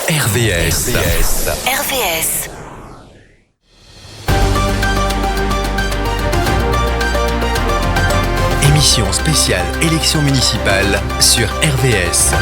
RVS. Émission spéciale élection municipale sur RVS.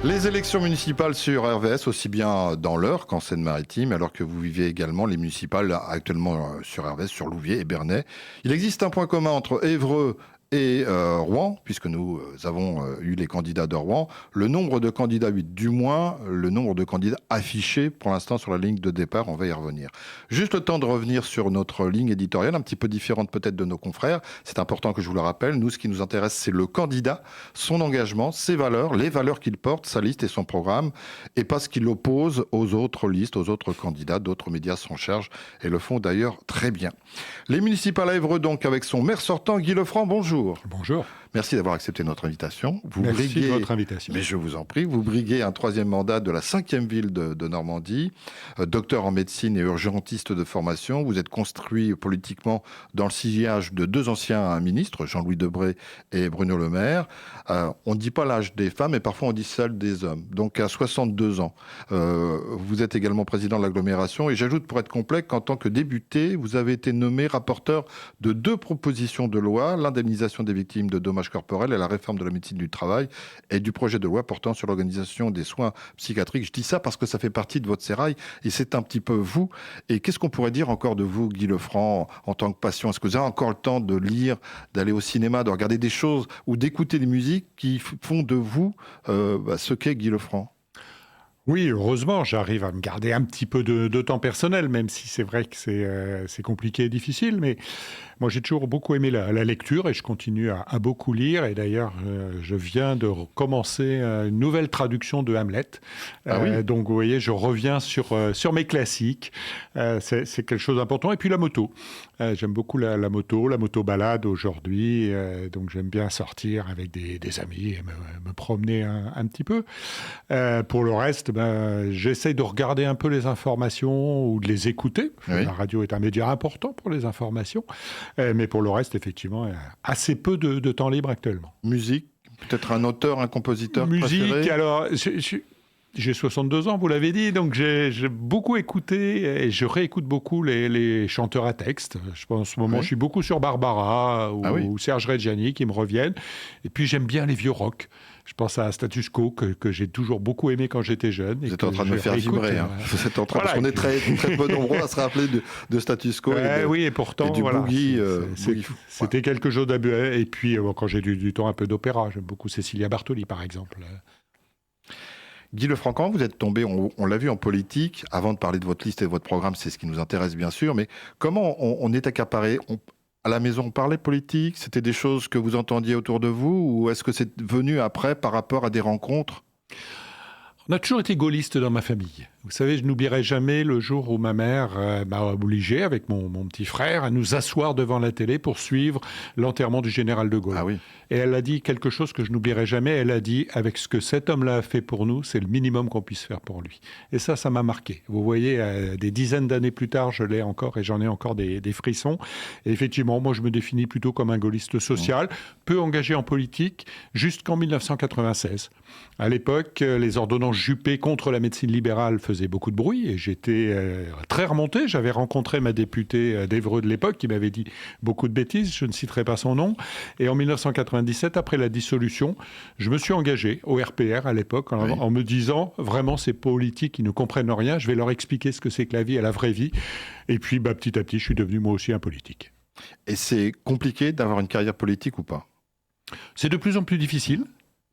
Les élections municipales sur RVS, aussi bien dans l'Eure qu'en Seine-Maritime, alors que vous vivez également les municipales actuellement sur RVS, sur Louviers et Bernay. Il existe un point commun entre Évreux et Rouen, puisque nous avons eu les candidats de Rouen. Le nombre de candidats, 8, du moins le nombre de candidats affichés pour l'instant sur la ligne de départ, on va y revenir. Juste le temps de revenir sur notre ligne éditoriale, un petit peu différente peut-être de nos confrères. C'est important que je vous le rappelle. Nous, ce qui nous intéresse, c'est le candidat, son engagement, ses valeurs, les valeurs qu'il porte, sa liste et son programme, et pas ce qu'il oppose aux autres listes, aux autres candidats. D'autres médias s'en chargent et le font d'ailleurs très bien. Les municipales à Évreux, donc, avec son maire sortant, Guy Lefranc, bonjour. Bonjour. Merci d'avoir accepté notre invitation. Merci de votre invitation. Mais je vous en prie, vous briguez un 3e mandat de la 5e ville de Normandie, docteur en médecine et urgentiste de formation. Vous êtes construit politiquement dans le sillage de 2 anciens ministres, Jean-Louis Debré et Bruno Le Maire. On ne dit pas l'âge des femmes, mais parfois on dit celle des hommes. Donc à 62 ans, vous êtes également président de l'agglomération. Et j'ajoute, pour être complet, qu'en tant que député, vous avez été nommé rapporteur de 2 propositions de loi, l'indemnisation des victimes de dommages corporels et la réforme de la médecine du travail, et du projet de loi portant sur l'organisation des soins psychiatriques. Je dis ça parce que ça fait partie de votre sérail et c'est un petit peu vous. Et qu'est-ce qu'on pourrait dire encore de vous, Guy Lefranc, en tant que patient? Est-ce que vous avez encore le temps de lire, d'aller au cinéma, de regarder des choses ou d'écouter des musiques qui font de vous ce qu'est Guy Lefranc? Oui, heureusement, j'arrive à me garder un petit peu de temps personnel, même si c'est vrai que c'est compliqué et difficile. Mais moi, j'ai toujours beaucoup aimé la lecture et je continue à beaucoup lire. Et d'ailleurs, je viens de commencer une nouvelle traduction de Hamlet. Oui. Donc, vous voyez, je reviens sur mes classiques. C'est quelque chose d'important. Et puis, la moto. J'aime beaucoup la moto balade aujourd'hui. Donc, j'aime bien sortir avec des amis et me promener un petit peu. Pour le reste, j'essaye de regarder un peu les informations ou de les écouter. Oui. La radio est un média important pour les informations. Mais pour le reste, effectivement, assez peu de temps libre actuellement. Musique, peut-être un auteur, un compositeur préféré? Musique, alors... J'ai 62 ans, vous l'avez dit, donc j'ai beaucoup écouté et je réécoute beaucoup les chanteurs à texte. Je pense en ce moment, je suis beaucoup sur Barbara ou Serge Reggiani qui me reviennent. Et puis j'aime bien les vieux rock. Je pense à Status Quo que j'ai toujours beaucoup aimé quand j'étais jeune. Vous êtes en train de me faire vibrer. Vous êtes en train, parce qu'on est très, très peu nombreux à se rappeler de Status Quo et pourtant, et du boogie. C'était quelque chose d'habituel. Et puis quand j'ai du temps, un peu d'opéra. J'aime beaucoup Cecilia Bartoli, par exemple. Guy Lefranc, quand vous êtes tombé, on l'a vu en politique, avant de parler de votre liste et de votre programme, c'est ce qui nous intéresse bien sûr, mais comment on est accaparé? À la maison, on parlait politique? C'était des choses que vous entendiez autour de vous? Ou est-ce que c'est venu après par rapport à des rencontres? On a toujours été gaullistes dans ma famille. Vous savez, je n'oublierai jamais le jour où ma mère m'a obligé, avec mon petit frère, à nous asseoir devant la télé pour suivre l'enterrement du général de Gaulle. Ah oui. Et elle a dit quelque chose que je n'oublierai jamais. Elle a dit, avec ce que cet homme-là a fait pour nous, c'est le minimum qu'on puisse faire pour lui. Et ça m'a marqué. Vous voyez, des dizaines d'années plus tard, je l'ai encore et j'en ai encore des frissons. Et effectivement, moi, je me définis plutôt comme un gaulliste social, peu engagé en politique, jusqu'en 1996. À l'époque, les ordonnances Juppé contre la médecine libérale faisaient beaucoup de bruit et j'étais très remonté. J'avais rencontré ma députée d'Évreux de l'époque qui m'avait dit beaucoup de bêtises, je ne citerai pas son nom. Et en 1997, après la dissolution, je me suis engagé au RPR à l'époque en me disant vraiment ces politiques qui ne comprennent rien, je vais leur expliquer ce que c'est que la vie et la vraie vie. Et puis petit à petit, je suis devenu moi aussi un politique. Et c'est compliqué d'avoir une carrière politique ou pas? C'est de plus en plus difficile.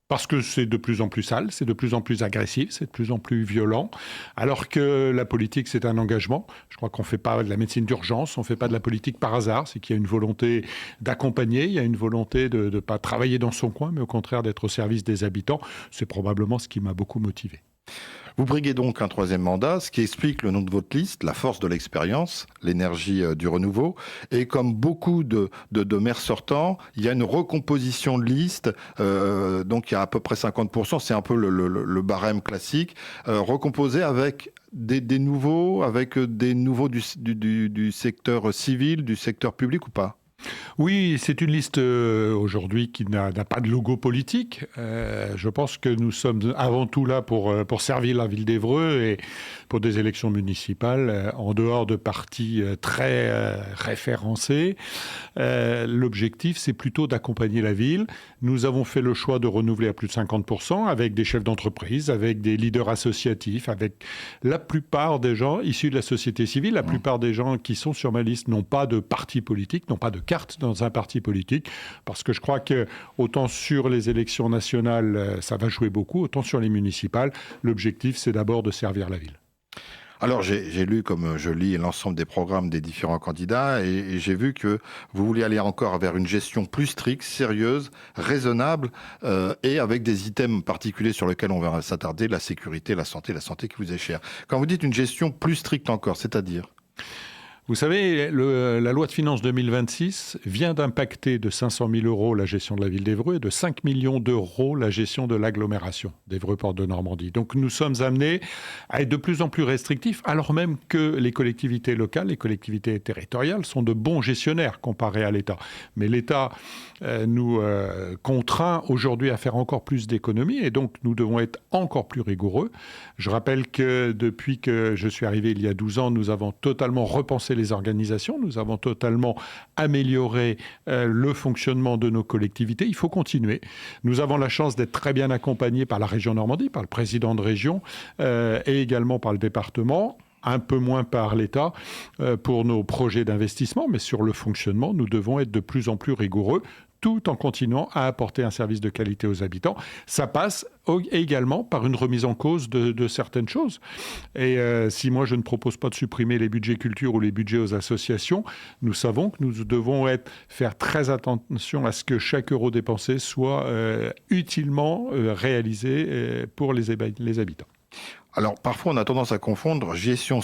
Parce que c'est de plus en plus sale, c'est de plus en plus agressif, c'est de plus en plus violent. Alors que la politique, c'est un engagement. Je crois qu'on ne fait pas de la médecine d'urgence, on ne fait pas de la politique par hasard. C'est qu'il y a une volonté d'accompagner, il y a une volonté de ne pas travailler dans son coin, mais au contraire d'être au service des habitants. C'est probablement ce qui m'a beaucoup motivé. Vous briguez donc un 3e mandat, ce qui explique le nom de votre liste, la force de l'expérience, l'énergie du renouveau. Et comme beaucoup de maires sortants, il y a une recomposition de liste, donc il y a à peu près 50%, c'est un peu le barème classique, recomposé avec des nouveaux, du secteur civil, du secteur public ou pas? Oui, c'est une liste aujourd'hui qui n'a pas de logo politique. Je pense que nous sommes avant tout là pour servir la ville d'Évreux et pour des élections municipales, en dehors de partis très référencés. L'objectif, c'est plutôt d'accompagner la ville. Nous avons fait le choix de renouveler à plus de 50% avec des chefs d'entreprise, avec des leaders associatifs, avec la plupart des gens issus de la société civile. La plupart des gens qui sont sur ma liste n'ont pas de parti politique, n'ont pas de carte dans un parti politique, parce que je crois que autant sur les élections nationales, ça va jouer beaucoup, autant sur les municipales, l'objectif, c'est d'abord de servir la ville. Alors j'ai lu, comme je lis, l'ensemble des programmes des différents candidats et j'ai vu que vous vouliez aller encore vers une gestion plus stricte, sérieuse, raisonnable et avec des items particuliers sur lesquels on va s'attarder, la sécurité, la santé qui vous est chère. Quand vous dites une gestion plus stricte encore, c'est-à-dire ? Vous savez, la loi de finances 2026 vient d'impacter de 500 000 € la gestion de la ville d'Évreux et de 5 millions d'euros la gestion de l'agglomération d'Évreux-Portes de Normandie. Donc nous sommes amenés à être de plus en plus restrictifs, alors même que les collectivités locales, les collectivités territoriales sont de bons gestionnaires comparés à l'État. Mais l'État nous contraint aujourd'hui à faire encore plus d'économies et donc nous devons être encore plus rigoureux. Je rappelle que depuis que je suis arrivé il y a 12 ans, nous avons totalement repensé les organisations, nous avons totalement amélioré le fonctionnement de nos collectivités. Il faut continuer. Nous avons la chance d'être très bien accompagnés par la région Normandie, par le président de région et également par le département. Un peu moins par l'État pour nos projets d'investissement, mais sur le fonctionnement, nous devons être de plus en plus rigoureux, tout en continuant à apporter un service de qualité aux habitants. Ça passe également par une remise en cause de certaines choses. Et si moi je ne propose pas de supprimer les budgets culture ou les budgets aux associations, nous savons que nous devons faire très attention à ce que chaque euro dépensé soit utilement réalisé pour les habitants. Alors, parfois, on a tendance à confondre gestion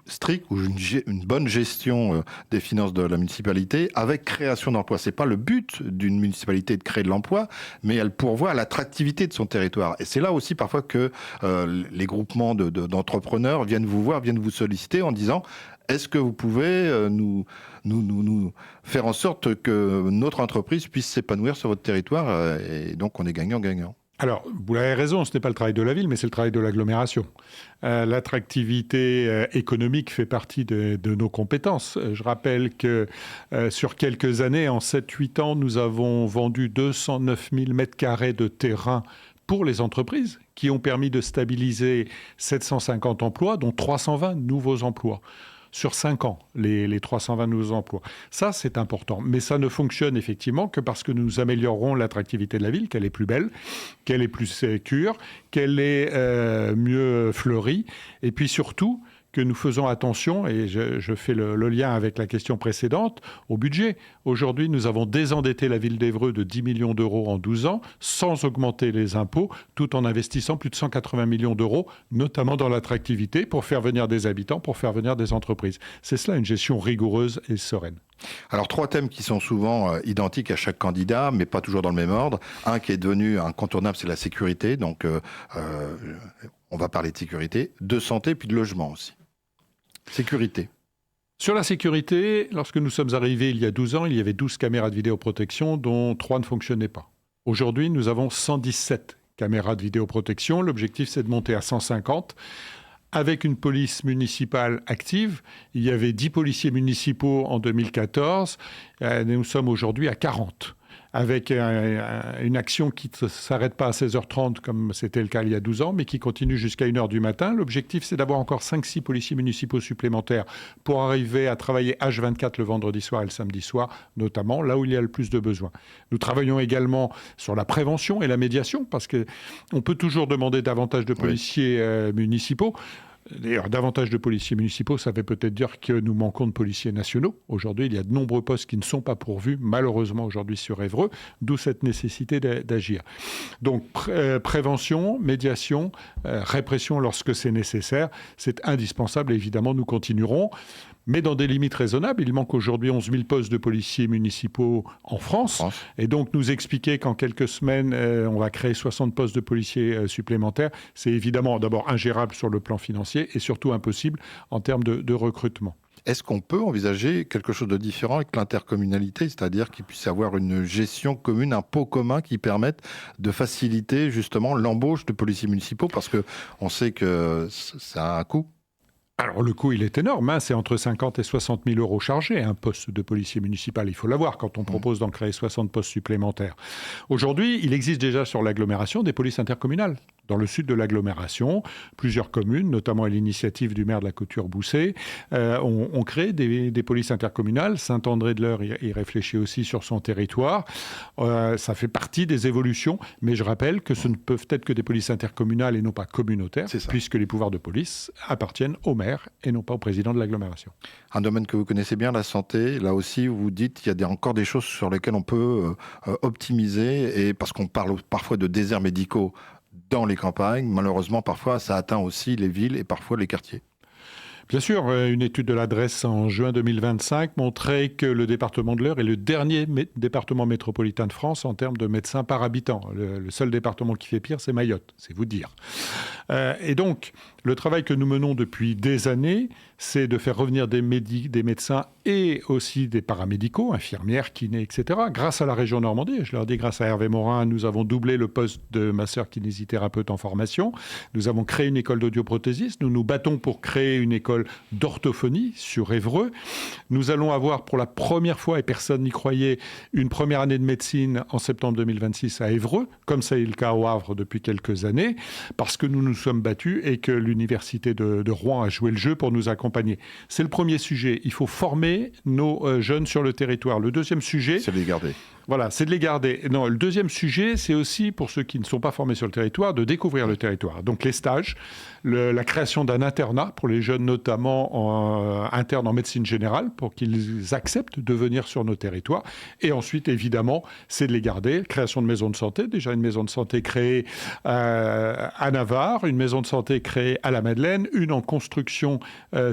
stricte ou une bonne gestion des finances de la municipalité avec création d'emplois. C'est pas le but d'une municipalité de créer de l'emploi, mais elle pourvoit à l'attractivité de son territoire. Et c'est là aussi parfois que les groupements d'entrepreneurs viennent vous voir, viennent vous solliciter en disant est-ce que vous pouvez nous faire en sorte que notre entreprise puisse s'épanouir sur votre territoire et donc on est gagnant-gagnant. Alors, vous avez raison, ce n'est pas le travail de la ville, mais c'est le travail de l'agglomération. L'attractivité économique fait partie de nos compétences. Je rappelle que sur quelques années, en 7-8 ans, nous avons vendu 209 000 m² de terrain pour les entreprises, qui ont permis de stabiliser 750 emplois, dont 320 nouveaux emplois. Sur 5 ans, les 320 nouveaux emplois. Ça, c'est important. Mais ça ne fonctionne effectivement que parce que nous améliorerons l'attractivité de la ville, qu'elle est plus belle, qu'elle est plus sécure, qu'elle est mieux fleurie. Et puis surtout, que nous faisons attention, et je fais le lien avec la question précédente, au budget. Aujourd'hui, nous avons désendetté la ville d'Évreux de 10 millions d'euros en 12 ans, sans augmenter les impôts, tout en investissant plus de 180 millions d'euros, notamment dans l'attractivité, pour faire venir des habitants, pour faire venir des entreprises. C'est cela, une gestion rigoureuse et sereine. Alors, 3 thèmes qui sont souvent identiques à chaque candidat, mais pas toujours dans le même ordre. Un qui est devenu incontournable, c'est la sécurité. Donc, on va parler de sécurité, de santé, puis de logement aussi. Sécurité. Sur la sécurité, lorsque nous sommes arrivés il y a 12 ans, il y avait 12 caméras de vidéoprotection, dont 3 ne fonctionnaient pas. Aujourd'hui, nous avons 117 caméras de vidéoprotection. L'objectif, c'est de monter à 150. Avec une police municipale active, il y avait 10 policiers municipaux en 2014. Nous sommes aujourd'hui à 40. Avec une action qui ne s'arrête pas à 16h30 comme c'était le cas il y a 12 ans, mais qui continue jusqu'à 1h du matin. L'objectif, c'est d'avoir encore 5-6 policiers municipaux supplémentaires pour arriver à travailler H24 le vendredi soir et le samedi soir, notamment là où il y a le plus de besoins. Nous travaillons également sur la prévention et la médiation, parce qu'on peut toujours demander davantage de policiers municipaux. D'ailleurs, davantage de policiers municipaux, ça veut peut-être dire que nous manquons de policiers nationaux. Aujourd'hui, il y a de nombreux postes qui ne sont pas pourvus, malheureusement aujourd'hui sur Évreux, d'où cette nécessité d'agir. Donc, prévention, médiation, répression lorsque c'est nécessaire, c'est indispensable et évidemment, nous continuerons. Mais dans des limites raisonnables. Il manque aujourd'hui 11 000 postes de policiers municipaux en France. Et donc, nous expliquer qu'en quelques semaines, on va créer 60 postes de policiers supplémentaires, c'est évidemment d'abord ingérable sur le plan financier et surtout impossible en termes de recrutement. Est-ce qu'on peut envisager quelque chose de différent avec l'intercommunalité, c'est-à-dire qu'il puisse y avoir une gestion commune, un pot commun qui permette de faciliter justement l'embauche de policiers municipaux, parce qu'on sait que ça a un coût? Alors le coût, il est énorme, hein. C'est entre 50 et 60 000 euros chargés, un poste de policier municipal. Il faut l'avoir quand on propose d'en créer 60 postes supplémentaires. Aujourd'hui, il existe déjà sur l'agglomération des polices intercommunales. Dans le sud de l'agglomération, plusieurs communes, notamment à l'initiative du maire de la Couture-Boussay, ont créé des polices intercommunales. Saint-André-de-l'Eure y réfléchit aussi sur son territoire. Ça fait partie des évolutions, mais je rappelle que ce ne peuvent être que des polices intercommunales et non pas communautaires, puisque les pouvoirs de police appartiennent au maire et non pas au président de l'agglomération. Un domaine que vous connaissez bien, la santé. Là aussi, vous dites qu'il y a encore des choses sur lesquelles on peut optimiser, et parce qu'on parle parfois de déserts médicaux dans les campagnes. Malheureusement, parfois, ça atteint aussi les villes et parfois les quartiers. Bien sûr, une étude de l'adresse en juin 2025 montrait que le département de l'Eure est le dernier département métropolitain de France en termes de médecins par habitant. Le seul département qui fait pire, c'est Mayotte, c'est vous dire. Et donc, le travail que nous menons depuis des années, c'est de faire revenir des médecins et aussi des paramédicaux, infirmières, kinés, etc. Grâce à la région Normandie, je leur dis grâce à Hervé Morin, nous avons doublé le poste de masseur kinésithérapeute en formation. Nous avons créé une école d'audioprothésistes. Nous nous battons pour créer une école d'orthophonie sur Évreux. Nous allons avoir pour la première fois, et personne n'y croyait, une première année de médecine en septembre 2026 à Évreux, comme ça est le cas au Havre depuis quelques années, parce que nous nous sommes battus et que l'université de Rouen a joué le jeu pour nous accompagner. C'est le premier sujet. Il faut former nos jeunes sur le territoire. Le deuxième sujet... c'est de les garder. Voilà, c'est de les garder. Non, le deuxième sujet, c'est aussi pour ceux qui ne sont pas formés sur le territoire, de découvrir le territoire. Donc les stages, la création d'un internat pour les jeunes, notamment internes en médecine générale, pour qu'ils acceptent de venir sur nos territoires. Et ensuite, évidemment, c'est de les garder. Création de maisons de santé, déjà une maison de santé créée à Navarre, une maison de santé créée à la Madeleine, une en construction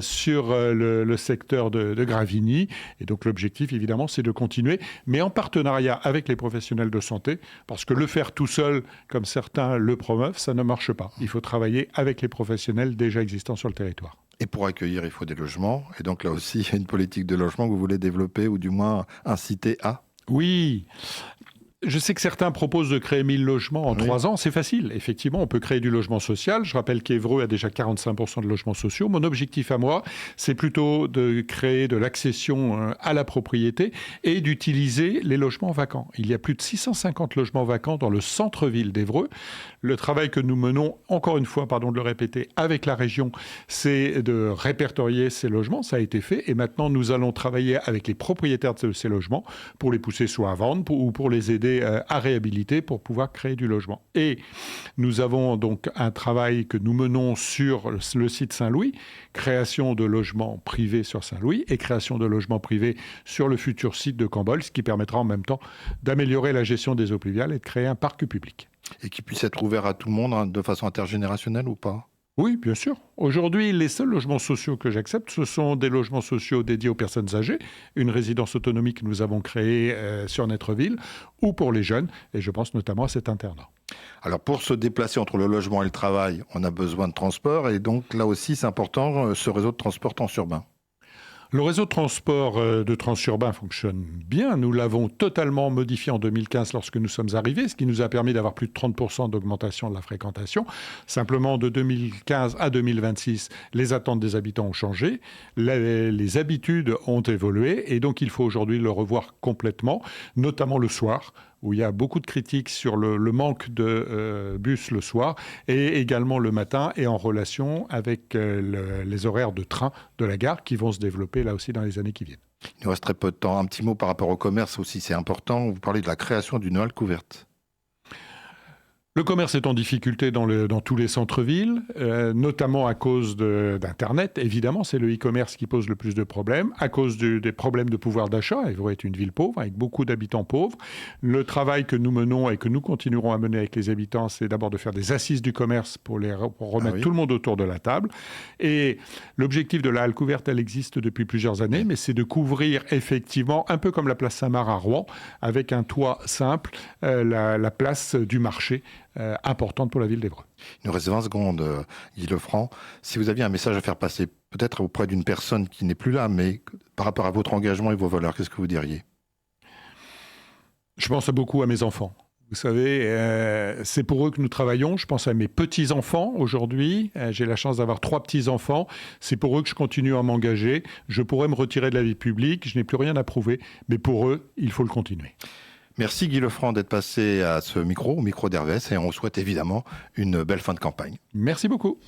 sur le secteur de Gravigny. Et donc l'objectif, évidemment, c'est de continuer, mais en partenariat avec les professionnels de santé, parce que le faire tout seul, comme certains le promeuvent, ça ne marche pas. Il faut travailler avec les professionnels déjà existants sur le territoire. Et pour accueillir, il faut des logements. Et donc là aussi, il y a une politique de logement que vous voulez développer, ou du moins inciter à. Oui. Je sais que certains proposent de créer 1000 logements en 3 ans. C'est facile. Effectivement, on peut créer du logement social. Je rappelle qu'Évreux a déjà 45% de logements sociaux. Mon objectif à moi, c'est plutôt de créer de l'accession à la propriété et d'utiliser les logements vacants. Il y a plus de 650 logements vacants dans le centre-ville d'Évreux. Le travail que nous menons, encore une fois, pardon de le répéter, avec la région, c'est de répertorier ces logements. Ça a été fait. Et maintenant, nous allons travailler avec les propriétaires de ces logements pour les pousser soit à vendre ou pour les aider à réhabiliter pour pouvoir créer du logement. Et nous avons donc un travail que nous menons sur le site Saint-Louis, création de logements privés sur Saint-Louis et création de logements privés sur le futur site de Cambolle, ce qui permettra en même temps d'améliorer la gestion des eaux pluviales et de créer un parc public. Et qui puisse être ouvert à tout le monde de façon intergénérationnelle ou pas ? Oui, bien sûr. Aujourd'hui, les seuls logements sociaux que j'accepte, ce sont des logements sociaux dédiés aux personnes âgées, une résidence autonomique que nous avons créée sur notre ville, ou pour les jeunes, et je pense notamment à cet internat. Alors pour se déplacer entre le logement et le travail, on a besoin de transport, et donc là aussi c'est important, ce réseau de transport transurbain. Le réseau de transport de Transurbain fonctionne bien. Nous l'avons totalement modifié en 2015 lorsque nous sommes arrivés, ce qui nous a permis d'avoir plus de 30% d'augmentation de la fréquentation. Simplement, de 2015 à 2026, les attentes des habitants ont changé, les habitudes ont évolué, et donc il faut aujourd'hui le revoir complètement, notamment le soir, où il y a beaucoup de critiques sur le manque de bus le soir, et également le matin, et en relation avec les horaires de train de la gare qui vont se développer là aussi dans les années qui viennent. Il nous reste très peu de temps. Un petit mot par rapport au commerce aussi, c'est important. Vous parlez de la création d'une halle couverte. Le commerce est en difficulté dans tous les centres-villes, notamment à cause d'Internet. Évidemment, c'est le e-commerce qui pose le plus de problèmes, à cause des problèmes de pouvoir d'achat. Évreux est une ville pauvre, avec beaucoup d'habitants pauvres. Le travail que nous menons et que nous continuerons à mener avec les habitants, c'est d'abord de faire des assises du commerce pour remettre tout le monde autour de la table. Et l'objectif de la halle couverte, elle existe depuis plusieurs années, mais c'est de couvrir effectivement, un peu comme la place Saint-Marc à Rouen, avec un toit simple, la place du marché, importante pour la ville d'Évreux. Il nous reste 20 secondes, Guy Lefranc. Si vous aviez un message à faire passer, peut-être auprès d'une personne qui n'est plus là, mais par rapport à votre engagement et vos valeurs, qu'est-ce que vous diriez ? Je pense beaucoup à mes enfants. Vous savez, c'est pour eux que nous travaillons. Je pense à mes petits-enfants aujourd'hui. J'ai la chance d'avoir 3 petits-enfants. C'est pour eux que je continue à m'engager. Je pourrais me retirer de la vie publique. Je n'ai plus rien à prouver. Mais pour eux, il faut le continuer. Merci Guy Lefranc d'être passé à ce micro, au micro d'RVS, et on souhaite évidemment une belle fin de campagne. Merci beaucoup.